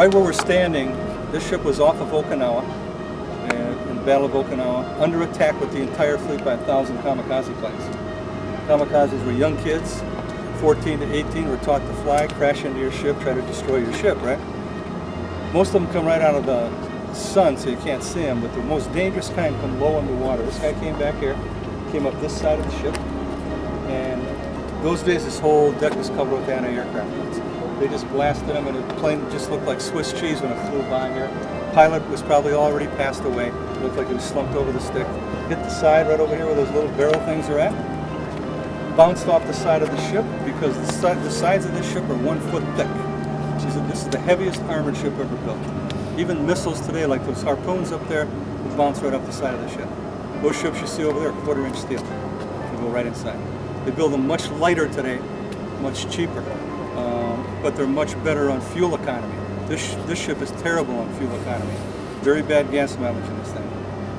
right where we're standing, this ship was off of Okinawa, in the Battle of Okinawa, under attack with the entire fleet by 1,000 kamikaze planes. Kamikazes were young kids, 14 to 18, were taught to fly, crash into your ship, try to destroy your ship, right? Most of them come right out of the sun, so you can't see them, but the most dangerous kind come low underwater. This guy came back here, came up this side of the ship, and those days this whole deck was covered with anti-aircraft guns. They just blasted him, and the plane just looked like Swiss cheese when it flew by here. Pilot was probably already passed away. It looked like he was slumped over the stick. Hit the side right over here where those little barrel things are at. Bounced off the side of the ship because the sides of this ship are 1 foot thick. She said this is the heaviest armored ship ever built. Even missiles today, like those harpoons up there, will bounce right off the side of the ship. Those ships you see over there are 1/4-inch steel. They go right inside. They build them much lighter today, much cheaper. But they're much better on fuel economy. This ship is terrible on fuel economy. Very bad gas mileage in this thing.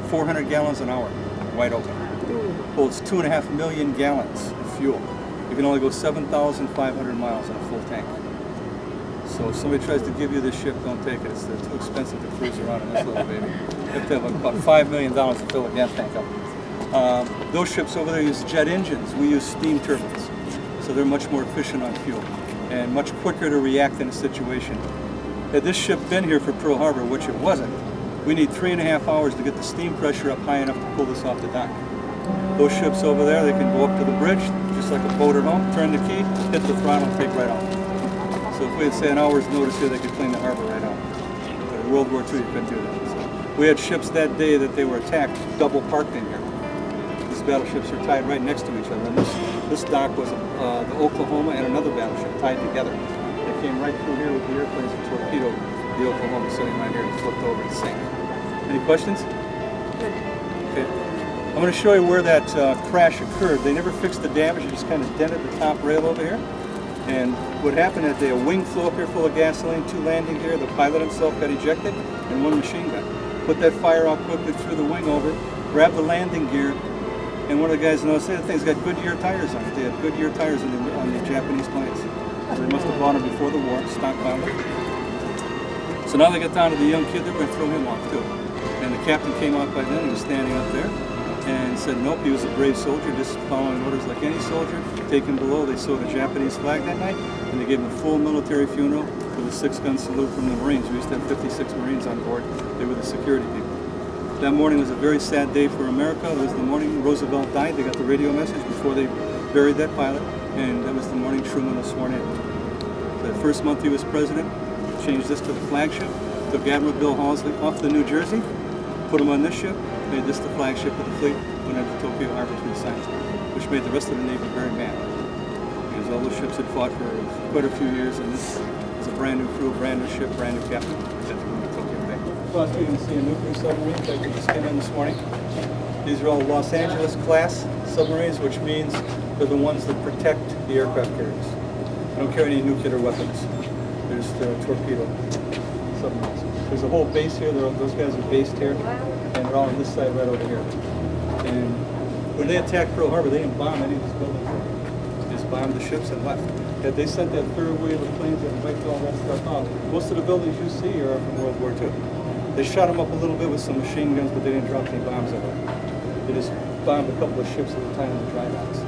400 gallons an hour, wide open. Holds 2.5 million gallons of fuel. You can only go 7,500 miles in a full tank. So if somebody tries to give you this ship, don't take it. It's too expensive to cruise around in this little baby. You have to have about $5 million to fill a gas tank up. Those ships over there use jet engines. We use steam turbines. So they're much more efficient on fuel and much quicker to react in a situation. Had this ship been here for Pearl Harbor, which it wasn't, we need 3.5 hours to get the steam pressure up high enough to pull this off the dock. Those ships over there, they can go up to the bridge, just like a boat at home, turn the key, hit the throttle, and take right off. So if we had, say, an hour's notice here, they could clean the harbor right out. But in World War II, you couldn't do that. So we had ships that day that they were attacked, double parked in here. These battleships are tied right next to each other. And this dock was the Oklahoma and another battleship tied together. They came right through here with the airplanes and torpedoed the Oklahoma sitting right here and flipped over and sank. Any questions? Okay. I'm going to show you where that crash occurred. They never fixed the damage. They just kind of dented the top rail over here. And what happened that day, a wing flew up here full of gasoline, 2 landing gear, the pilot himself got ejected, and 1 machine gun. Put that fire out quickly, threw the wing over, grabbed the landing gear, and one of the guys noticed that thing's got Goodyear tires on it. They had Goodyear tires on the Japanese planes. So they must have bought them before the war, stockpiled them. So now they got down to the young kid, they're going to throw him off too. And the captain came out by then, he was standing up there, and said nope, he was a brave soldier, just following orders like any soldier. Taken below, they sewed a Japanese flag that night, and they gave him a full military funeral with a 6-gun salute from the Marines. We used to have 56 Marines on board. They were the security people. That morning was a very sad day for America. It was the morning Roosevelt died. They got the radio message before they buried that pilot, and that was the morning Truman was sworn in. The first month he was president, changed this to the flagship, took Admiral Bill Halsey off the New Jersey, put him on this ship, made this the flagship of the fleet, went into Tokyo Harbor to be signed, which made the rest of the Navy very mad. Because all those ships had fought for quite a few years, and this is a brand new crew, brand new ship, brand new captain. Across you can see a nuclear submarine that we just came in this morning. These are all Los Angeles class submarines, which means they're the ones that protect the aircraft carriers. They don't carry any nuclear weapons. They're just torpedo submarines. There's a whole base here. Those guys are based here, and they're all on this side right over here. And when they attacked Pearl Harbor, they didn't bomb any of these buildings. They just bombed the ships and left. Had they sent that third wave of planes that wiped all that stuff out, most of the buildings you see are from World War II. They shot them up a little bit with some machine guns, but they didn't drop any bombs over it. They just bombed a couple of ships at a time in the dry docks.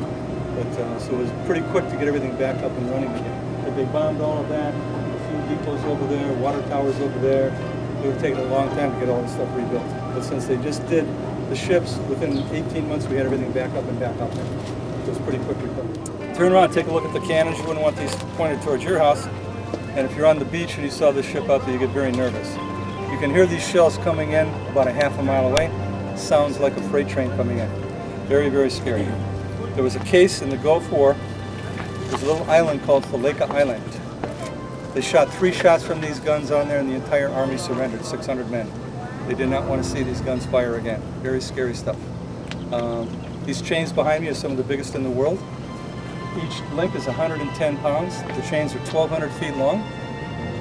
But so it was pretty quick to get everything back up and running again. But they bombed all of that, a few depots over there, water towers over there. It would have taken a long time to get all this stuff rebuilt. But since they just did the ships, within 18 months we had everything back up and back up there. So it was pretty quick recovery. Turn around and take a look at the cannons. You wouldn't want these pointed towards your house. And if you're on the beach and you saw this ship out there, you get very nervous. You can hear these shells coming in about a half a mile away. It sounds like a freight train coming in. Very, very scary. There was a case in the Gulf War. There's a little island called Faleka Island. They shot 3 shots from these guns on there and the entire army surrendered, 600 men. They did not want to see these guns fire again. Very scary stuff. These chains behind me are some of the biggest in the world. Each link is 110 pounds. The chains are 1,200 feet long.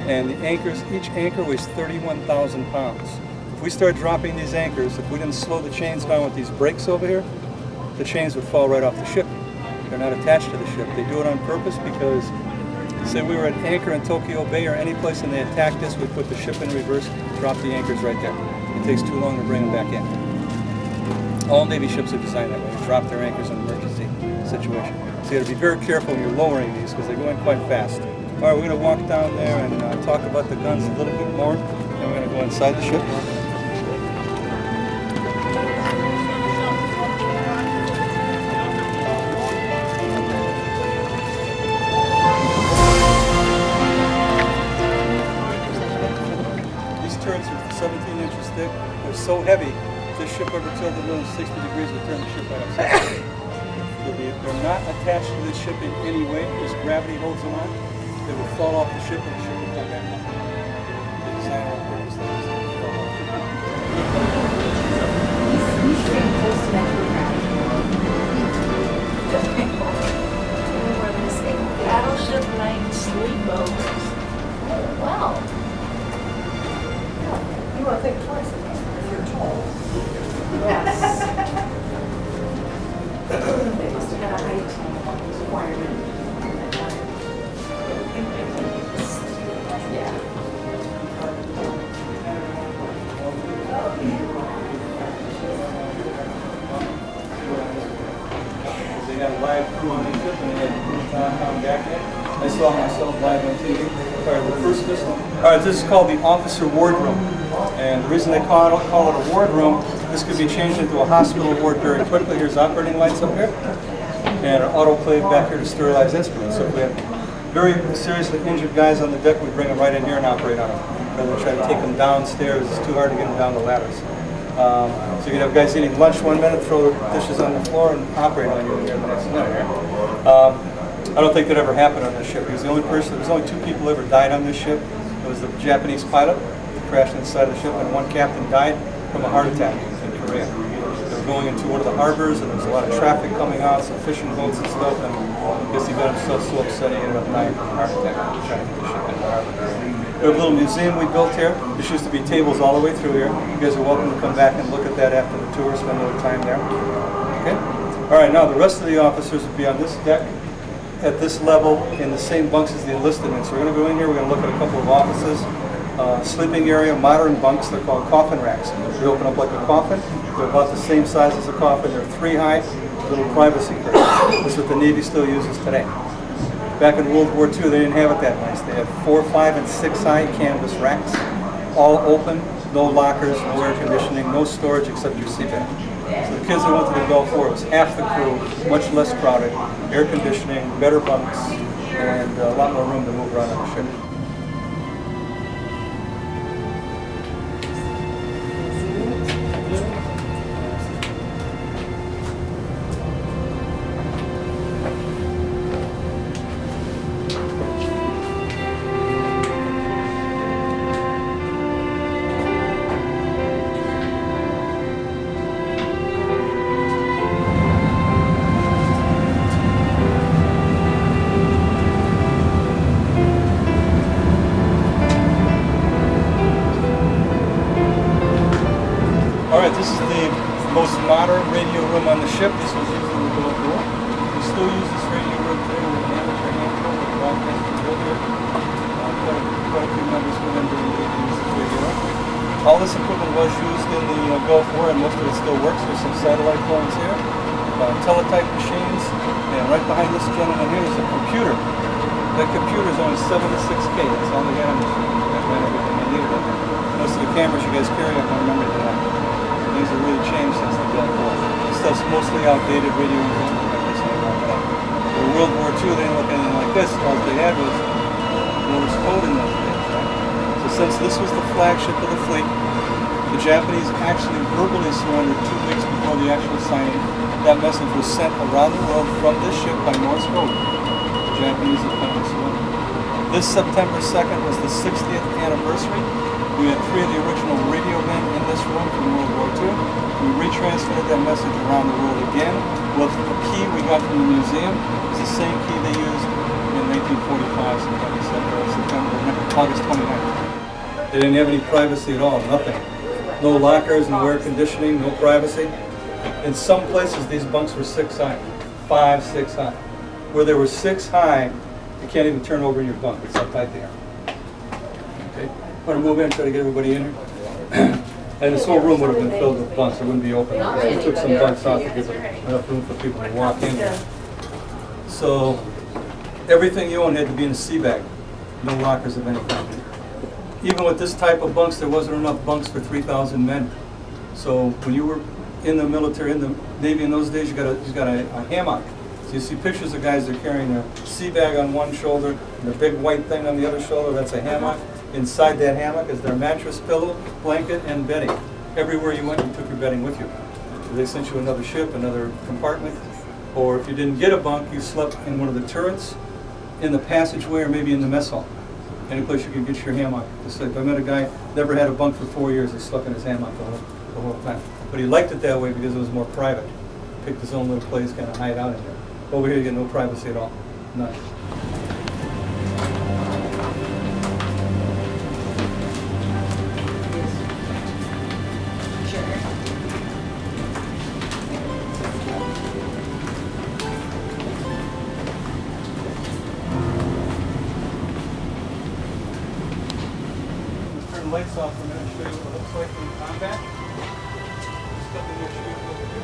And the anchors, each anchor weighs 31,000 pounds. If we start dropping these anchors, if we didn't slow the chains down with these brakes over here, the chains would fall right off the ship. They're not attached to the ship. They do it on purpose because Say we were at anchor in Tokyo Bay or any place and they attacked us, we put the ship in reverse, drop the anchors right there. It takes too long to bring them back in. All Navy ships are designed that way. You drop their anchors in an emergency situation. So you got to be very careful when you're lowering these because they go in quite fast. All right, we're going to walk down there and talk about the guns a little bit more. And we're going to go inside the ship. These turrets are 17 inches thick. They're so heavy, if this ship ever tilted more than 60 degrees, would turn the ship right upside down. They're not attached to this ship in any way. Just gravity holds them on. They would fall off the ship and the ship would come back up. They design it on purpose. Battleship night sleepovers. Wow. You want to think twice about it if you're tall. Yes. They must have had a height requirement. Yeah. They had a live crew on the ship and they had come back in. I saw myself live on TV. All right, the first missile. All right, this is called the officer ward room. And the reason they call it a ward room, this could be changed into a hospital ward very quickly. Here's operating lights up here. And an autoclave back here to sterilize instruments. So if we have very seriously injured guys on the deck, we bring them right in here and operate on them. Rather than try to take them downstairs, it's too hard to get them down the ladders. So you can have guys eating lunch one minute, throw the dishes on the floor, and operate on you here the next minute here. I don't think that ever happened on this ship. He was the only person. There's only 2 people who ever died on this ship. It was the Japanese pilot who crashed inside the ship, and 1 captain died from a heart attack in Korea. They were going into one of the harbors, and there was a lot of traffic coming out, some fishing boats and stuff, and I guess he got himself so upset he ended up dying from a heart attack trying to get the ship in the harbor. We have a little museum we built here. There used to be tables all the way through here. You guys are welcome to come back and look at that after the tour, spend a little time there. Okay? All right, now the rest of the officers will be on this deck at this level in the same bunks as the enlisted men. So we're going to go in here, we're going to look at a couple of offices. Sleeping area, modern bunks, they're called coffin racks. They open up like a coffin. They're about the same size as a coffin. They're 3 high, little privacy curtains. That's what the Navy still uses today. Back in World War II, they didn't have it that nice. They had 4, 5, and 6 high canvas racks, all open, no lockers, no air conditioning, no storage except your seatbelt. So the kids that went to the Gulf War, it was half the crew, much less crowded, air conditioning, better bunks, and a lot more room to move around on the ship. This is the most modern radio room on the ship. This was used in the Gulf War. We still use this radio room today with an amateur handle with broadcast from here. Quite a few members come in during the day to use this radio room. All this equipment was used in the Gulf War, and most of it still works. There's some satellite phones here, teletype machines, and right behind this gentleman here is a computer. That computer is only 76K. That's all they got on the ship. That ran everything they needed. Most of the cameras you guys carry, I don't remember that. Things have really changed since the Gulf War. This stuff's mostly outdated radio equipment. In World War II, they didn't look anything like this. All they had was Morse code in those days. Right? So since this was the flagship of the fleet, the Japanese actually verbally surrendered 2 weeks before the actual signing. That message was sent around the world from this ship by Morse code. The Japanese had finally surrendered. This September 2nd was the 60th anniversary. We had 3 of the original radio men in this room from World War II. We retransmitted that message around the world again with the key we got from the museum. It's the same key they used in 1945, August 29th. They didn't have any privacy at all, nothing. No lockers, no air conditioning, no privacy. In some places, these bunks were 6 high, 5, 6 high. Where they were 6 high, You can't even turn over in your bunk, it's so tight there. Okay, I'm gonna move in, try to get everybody in here. And this whole room would have been filled with bunks, it wouldn't be open. We took some bunks out to give enough room for people to walk in here. So, everything you owned had to be in a sea bag, no lockers of any kind. Even with this type of bunks, there wasn't enough bunks for 3,000 men. So when you were in the military, in the Navy in those days, you got a hammock. So you see pictures of guys that are carrying their sea bag on one shoulder and a big white thing on the other shoulder, that's a hammock. Inside that hammock is their mattress, pillow, blanket, and bedding. Everywhere you went, you took your bedding with you. So they sent you another ship, another compartment, or if you didn't get a bunk, you slept in one of the turrets, in the passageway, or maybe in the mess hall. Any place you could get your hammock to sleep. I met a guy, never had a bunk for 4 years, he slept in his hammock the whole time. But he liked it that way because it was more private. Picked his own little place, kind of hide out in there. Over here you get no privacy at all, none. Turn the lights off for a minute and show you what it looks like in combat. Step in there, show you what we do.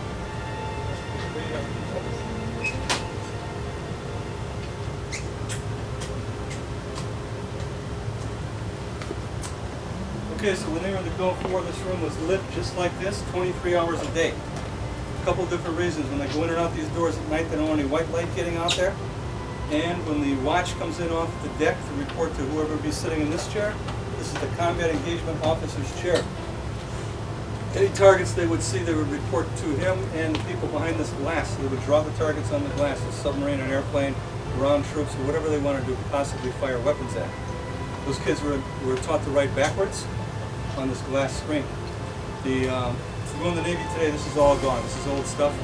Okay, so when they were in the Gulf War, this room was lit just like this, 23 hours a day. A couple different reasons. When they go in and out these doors at night, they don't want any white light getting out there. And when the watch comes in off the deck to report to whoever be sitting in this chair, this is the combat engagement officer's chair. Any targets they would see, they would report to him and the people behind this glass. So they would draw the targets on the glass, a submarine, an airplane, ground troops, or whatever they wanted to possibly fire weapons at. Those kids were taught to write backwards on this glass screen. If you go in the Navy today, this is all gone. This is old stuff.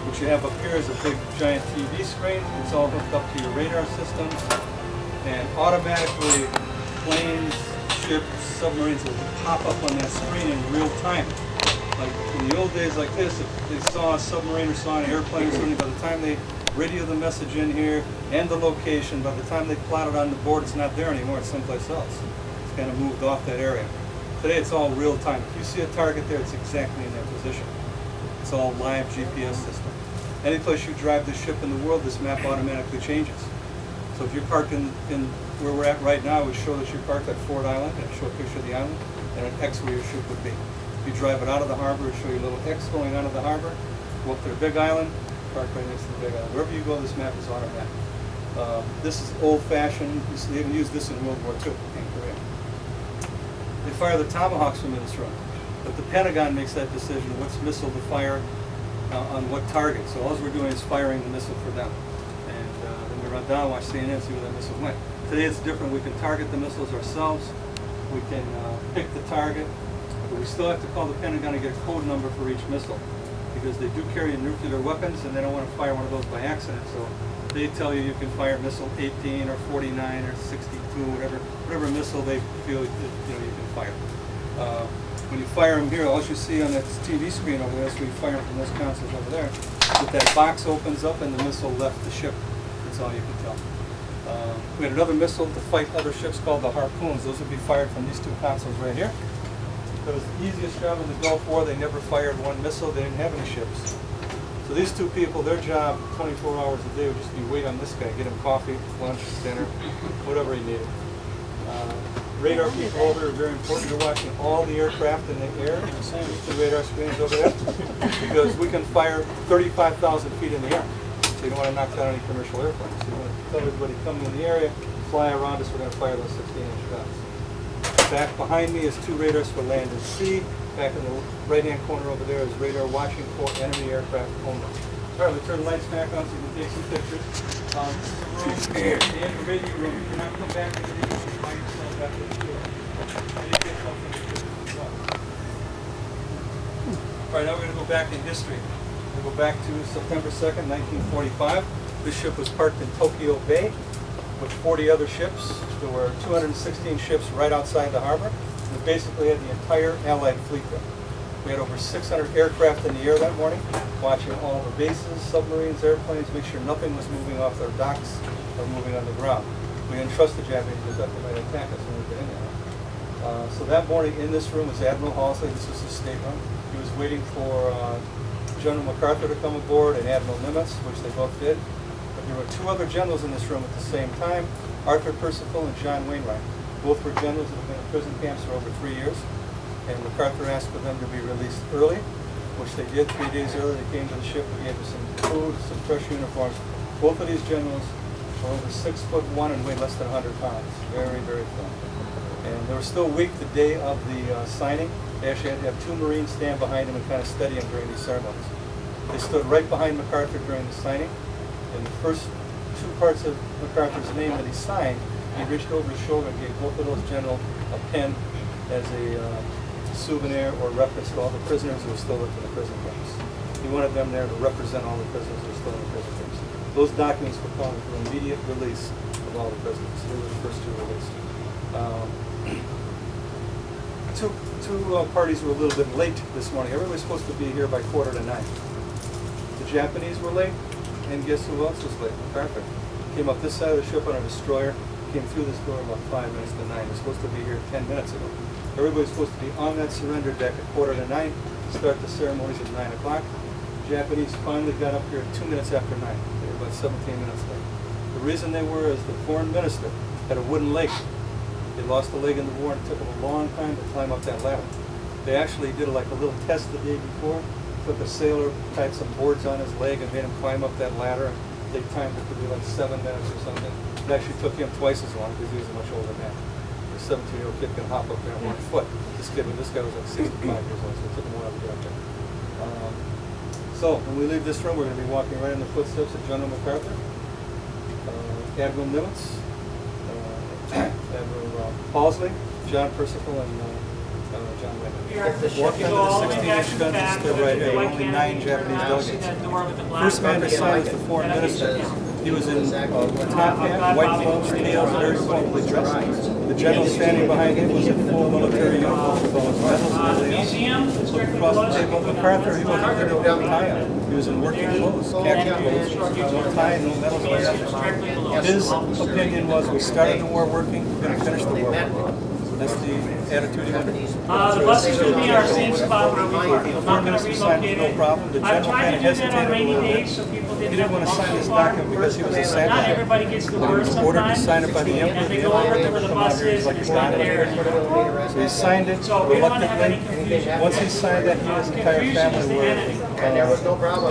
What you have up here is a big giant TV screen. It's all hooked up to your radar systems. And automatically planes, ships, submarines will pop up on that screen in real time. Like in the old days like this, if they saw a submarine or saw an airplane or something, by the time they radio the message in here and the location, by the time they plot it on the board, it's not there anymore, it's someplace else. It's kind of moved off that area. Today it's all real time. If you see a target there, it's exactly in that position. It's all live GPS system. Any place you drive this ship in the world, this map automatically changes. So if you're parked in where we're at right now, it would show that you're parked at Ford Island, and show a picture of the island, and an X where your ship would be. If you drive it out of the harbor, it would show you a little X going out of the harbor, go up to the big island, park right next to the big island. Wherever you go, this map is automatic. This is old-fashioned. They even used this in World War II in Korea. They fire the Tomahawks from this room, but the Pentagon makes that decision which missile to fire on what target. So all we're doing is firing the missile for them. And then we run down, watch CNN, see where that missile went. Today it's different. We can target the missiles ourselves. We can pick the target, but we still have to call the Pentagon and get a code number for each missile, because they do carry nuclear weapons and they don't want to fire one of those by accident. So they tell you can fire missile 18 or 49 or 62, whatever missile they feel you can fire. When you fire them here, all you see on that TV screen over there, so you fire them from those consoles over there, that that box opens up and the missile left the ship. That's all you can tell. We had another missile to fight other ships called the Harpoons. Those would be fired from these two consoles right here. It was the easiest job in the Gulf War. They never fired one missile. They didn't have any ships. So these two people, their job 24 hours a day would just be wait on this guy, get him coffee, lunch, dinner, whatever he needed. Radar people over are very important. You're watching all the aircraft in the air. The radar screens over there, because we can fire 35,000 feet in the air. So you don't want to knock down any commercial airplanes. So you want to tell everybody coming in the area, fly around us, we're going to fire those 16-inch guns. Back behind me is two radars for land and sea. Back in the right-hand corner over there is radar watching for enemy aircraft only. All right, we'll turn the lights back on so you can take some pictures. This is the room, and the radio room. You cannot come back to the radio room by yourself after the tour. And you get something to do as well. All right, now we're going to go back in history. We'll go back to September 2nd, 1945. This ship was parked in Tokyo Bay with 40 other ships. There were 216 ships right outside the harbor. We basically had the entire Allied fleet there. We had over 600 aircraft in the air that morning, watching all the bases, submarines, airplanes, make sure nothing was moving off their docks or moving on the ground. We didn't trust the Japanese because they might attack us when we get in there. So that morning in this room was Admiral Halsey. This was his stateroom. He was waiting for General MacArthur to come aboard and Admiral Nimitz, which they both did. But there were two other generals in this room at the same time, Arthur Percival and John Wainwright. Both were generals that have been in prison camps for over 3 years. And MacArthur asked for them to be released early, which they did 3 days early. They came to the ship, we gave them some food, some fresh uniforms. Both of these generals were over 6'1" and weighed less than 100 pounds. Very, very thin. And they were still weak the day of the signing. They actually had to have 2 Marines stand behind him and kind of steady him during these ceremonies. They stood right behind MacArthur during the signing. And the first 2 parts of MacArthur's name that he signed, he reached over his shoulder and gave both of those generals a pen as a souvenir or reference to all the prisoners who were still in the prison camps. He wanted them there to represent all the prisoners who were still in the prison camps. Those documents were calling for immediate release of all the prisoners. They were the first 2 released. Two parties were a little bit late this morning. Everybody was supposed to be here by 8:45. The Japanese were late, and guess who else was late? MacArthur. Came up this side of the ship on a destroyer, came through this door about 5 minutes to 9. He was supposed to be here 10 minutes ago. Everybody was supposed to be on that surrender deck at 8:45, start the ceremonies at 9 o'clock. The Japanese finally got up here 2 minutes after 9. They were about 17 minutes late. The reason they were is the foreign minister had a wooden leg. They lost a leg in the war and it took them a long time to climb up that ladder. They actually did like a little test the day before, took a sailor, tied some boards on his leg and made him climb up that ladder. They timed it to be like 7 minutes or something. It actually took him twice as long because he was a much older man. A 17-year-old kid can hop up there on 1 foot. This guy was like 65 years old, so it took him a while to get up there. So when we leave this room, we're going to be walking right in the footsteps of General MacArthur, Admiral Nimitz, Admiral Halsey, John Percival, and John Wainwright. Walking under the 16-inch guns that stood right here. Only 9 Japanese delegates. First man to sign was the foreign minister. He was in top hat, white gloves, tails, very formally dressed. The general standing behind him was in full military uniform with all his medals and everything else. Looked across the table at MacArthur. He wasn't wearing no tie on. He was in working clothes, khaki clothes, no tie, no medals, no nothing. His opinion was, we started the war working, we're going to finish the war working. That's the attitude he wanted. The buses will be our same spot where we were. The I'm foreign not going to minister signed relocate no it. problem. The I've general tried kind to of do that hesitated on a rainy little days bit. so people He didn't didn't have want to to sign walk this so far. document because he was a Not satellite. everybody gets the word He was ordered to sometimes. sign it by the emperor. And they The go over emperor to where the come out bus here, is he's like and a stand god. there. So he signed it So we don't want to have any reluctantly. confusion. Once he signed that, he and his entire Confusion is family the were enemy.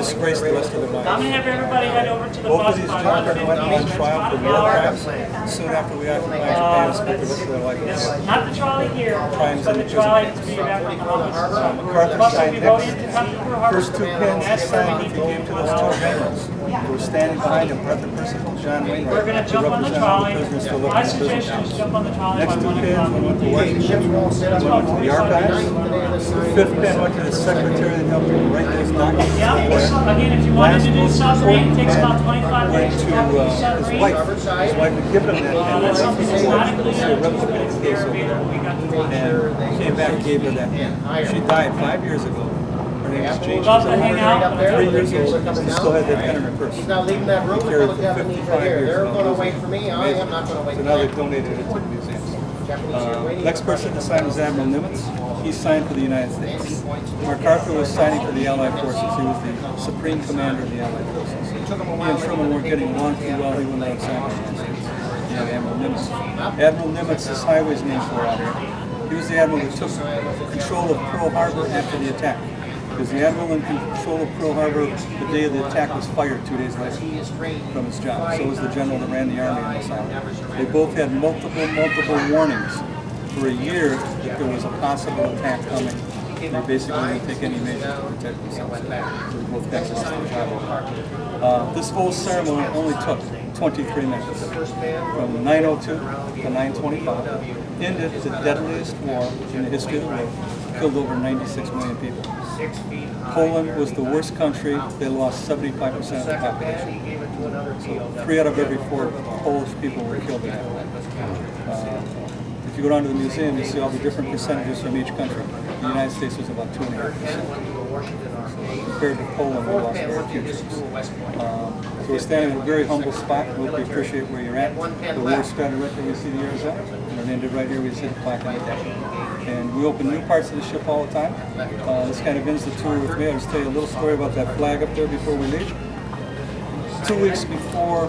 disgraced the rest of their I'm going to lives. have everybody head over to the Both bus of these by gentlemen went on 1:15. trial for war crimes soon after we occupied Japan and spent the rest of their life in jail. Not the trolley here, Crimes but in the the trolley prison to be back on the harbor. MacArthur The bus will signed be going next. into Pearl Harbor. First 2 pins he signed if he gave to those 2 generals who were standing behind him, Arthur Percival, John Wainwright, We're going to jump on the represent all the trolley. prisoners still My living in prison suggestion is camps. jump on the trolley by Next 2 1 pins o'clock. one went to Washington, one went to the archives, the 5th pin went to the secretary that helped him write those documents. Yeah, so again, if you wanted to do submarine, it takes about 25 Went days to to talk to his submarine. wife. His wife had given him that pen. That's something that's not included It's a in the replicate tickets. case They're over there. available. We got the And came back and gave her that pen. She died 5 years ago. Her name was Jane. She Love was to hang out. 3 years old. She still had that pen in her purse. He's not leaving that room He carried until it the for Japanese 55 are here. years. They're now. going to wait for me. I am not going to wait So for now them. they've donated it to the museums. Japanese are waiting. Next person to sign was Admiral Nimitz. He signed for the United States. MacArthur was signing for the Allied forces. He was the supreme commander of the Allied forces. He and Truman weren't getting along too well. He wouldn't let him sign for the United States. Yeah, Admiral Nimitz. Admiral Nimitz, this highway's named for out here. He was the admiral that took control of Pearl Harbor after the attack. Because the admiral in control of Pearl Harbor the day of the attack was fired 2 days later from his job. So was the general that ran the army on this island. They both had multiple warnings for a year that there was a possible attack coming. They basically didn't take any measures to protect themselves. So they both got this job. This whole ceremony only took 23 minutes, from 9:02 to 9:25. Ended the deadliest war in the history of the world. Killed over 96 million people. Poland was the worst country. They lost 75% of the population. So 3 out of every 4 Polish people were killed in that war. If you go down to the museum, you see all the different percentages from each country. The United States was about 2.5%. Washington Arcade. Compared to Poland, we lost very few troops. So we're standing in a very humble spot. We hope you appreciate where you're at. The war started right there. We see the Arizona, and it ended right here. We see the plaque on the deck. And we open new parts of the ship all the time. This kind of ends the tour with me. I'll just tell you a little story about that flag up there before we leave. 2 weeks before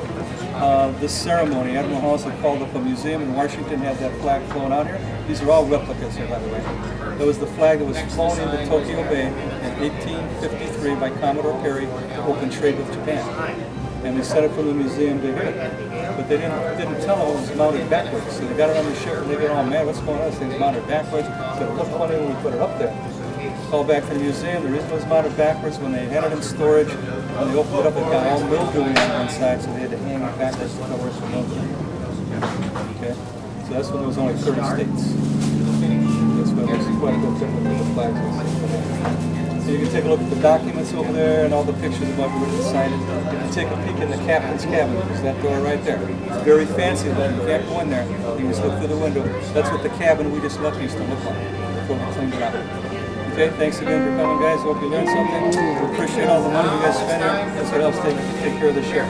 this ceremony, Admiral Halls had called up a museum in Washington, had that flag flown out here. These are all replicas here, by the way. That was the flag that was flown into Tokyo Bay in 1853 by Commodore Perry to open trade with Japan. And they sent it from the museum to here. But they didn't tell them it was mounted backwards. So they got it on the ship and they get all mad, what's going on? This thing's mounted backwards. So it looked funny when we put it up there. Called back to the museum. The reason it was mounted backwards, when they had it in storage, when they opened it up, it got all mildewy on one side, so they had to hang it backwards to cover us from mildew. Okay? So that's when there was only 30 states. That's why there's quite a bit different than the flags. So you can take a look at the documents over there and all the pictures of what we signed. You can take a peek in the captain's cabin. There's that door right there. It's very fancy, but you can't go in there. You can just look through the window. That's what the cabin we just left used to look like before we cleaned it up. Okay, thanks again for coming, guys. Hope you learned something. We appreciate all the money you guys spend here. That's what helps take care of the ship.